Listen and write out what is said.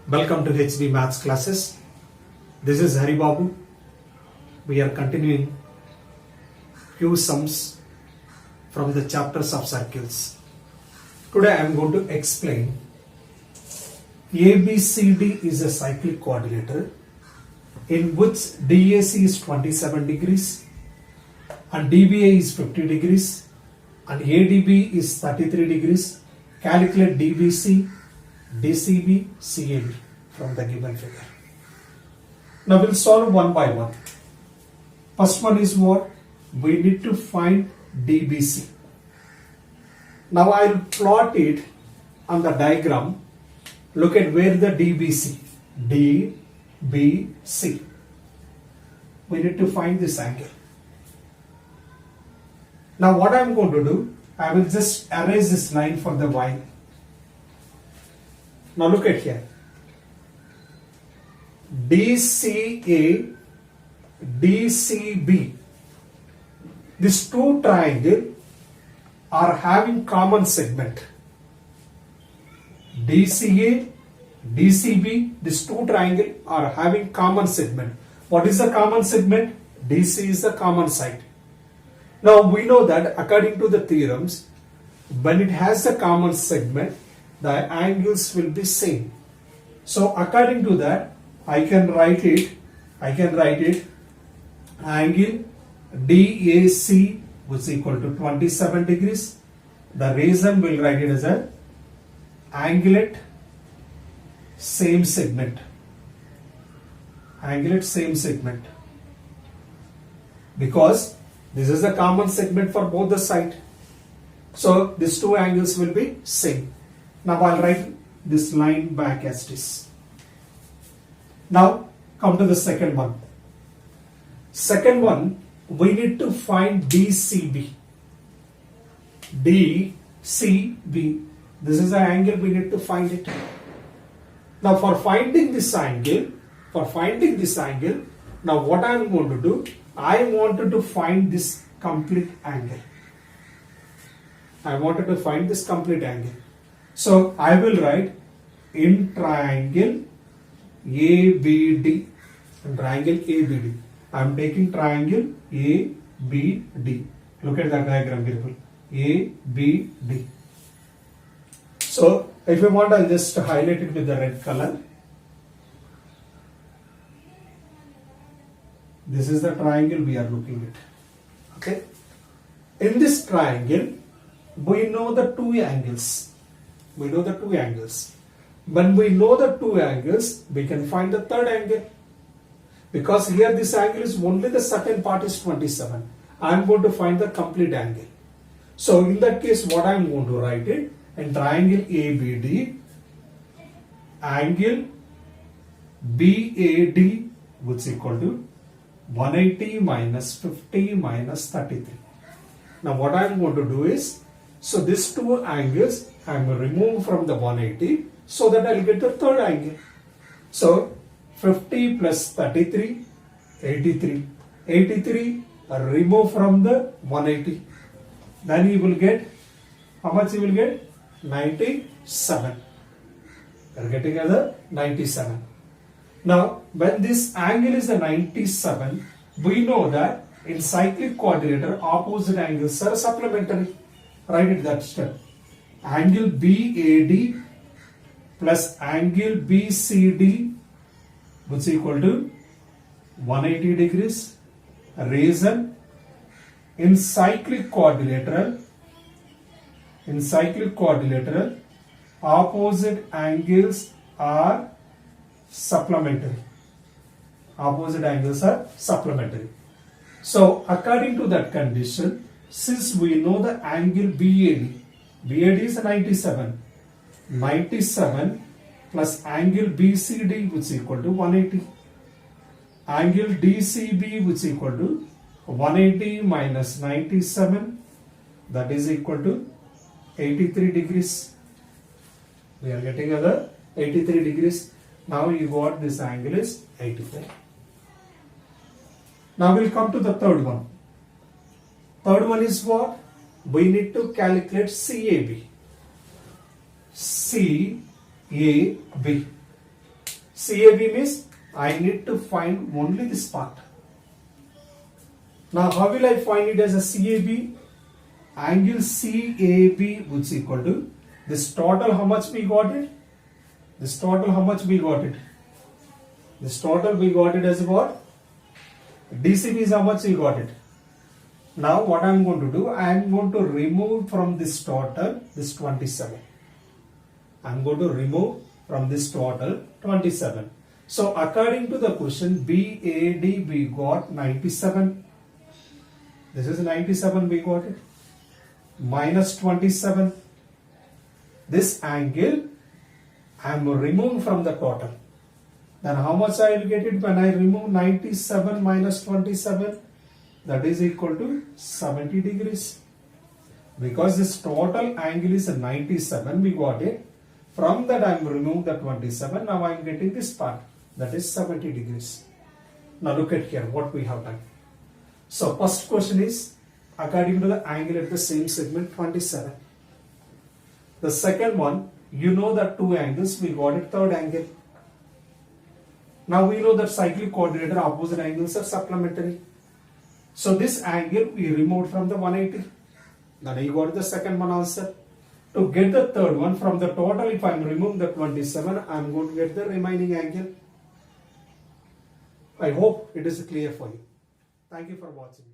Welcome to HB Maths classes. This is Hari Babu. We are continuing few sums from the chapters of circles. Today I am going to explain ABCD is a cyclic quadrilateral in which DAC is 27 degrees and DBA is 50 degrees and ADB is 33 degrees. Calculate DBC, DCB, CAB from the given figure. Now we'll solve one by one. First one is what? We need to find DBC. Now I'll plot it on the diagram. Look at where the DBC, DBC. We need to find this angle. Now what I'm going to do, I will just erase this line for the y. Now look at here. DCA, DCB. These two triangles are having common segment. DCA, DCB, these two triangles are having common segment. What is the common segment? DC is the common side. Now we know that according to the theorems, when it has a common segment, the angles will be same. So according to that, I can write it angle DAC was equal to 27 degrees. The reason we'll write it as a angle at same segment. Angle at same segment. Because this is a common segment for both the sides. So these two angles will be same. Now I'll write this line back as this. Now come to the second one. Second one, we need to find DCB. DCB. This is the angle, we need to find it. Now for finding this angle, now what I am going to do, I wanted to find this complete angle. So I will write in triangle ABD. I am taking triangle ABD. Look at that diagram carefully. ABD. So if you want, I'll just highlight it with the red color. This is the triangle we are looking at. Okay. In this triangle, we know the two angles. When we know the two angles, we can find the third angle. Because here this angle is only the second part is 27. I am going to find the complete angle. So in that case, what I am going to write it in triangle ABD, angle BAD which is equal to 180 minus 50 minus 33. Now what I am going to do is, so these two angles I am going to remove from the 180 so that I will get the third angle. So 50 plus 33, 83. 83 remove from the 180. Then you will get, how much you will get? 97. You are getting another 97. Now when this angle is the 97, we know that in cyclic quadrilateral opposite angles are supplementary. Write it that step. Angle BAD plus angle BCD which is equal to 180 degrees. Reason, in cyclic quadrilateral opposite angles are supplementary. So according to that condition, since we know the angle BAD is 97 plus angle BCD which is equal to 180. Angle DCB which is equal to 180 minus 97, that is equal to 83 degrees. We are getting another 83 degrees. Now you got this angle is 85. Now we'll come to the third one. Third one is what? We need to calculate CAB. CAB. CAB means I need to find only this part. Now how will I find it as a CAB? Angle CAB which is equal to this total, how much we got it? This total, how much we got it? This total we got it as what? DCB is how much we got it. Now what I am going to do, I am going to remove from this total this 27. I am going to remove from this total 27. So according to the question, BAD we got 97. This is 97 we got it. Minus 27. This angle I am removing from the total. Then how much I will get it when I remove 97 minus 27? That is equal to 70 degrees. Because this total angle is 97, we got it. From that I am removing the 27. Now I am getting this part. That is 70 degrees. Now look at here what we have done. So first question is according to the angle at the same segment 27. The second one, you know that two angles, we got it third angle. Now we know that cyclic coordinator opposite angles are supplementary. So this angle we removed from the 180. Then I got the second one answer. To get the third one from the total, if I am removing the 27, I am going to get the remaining angle. I hope it is clear for you. Thank you for watching.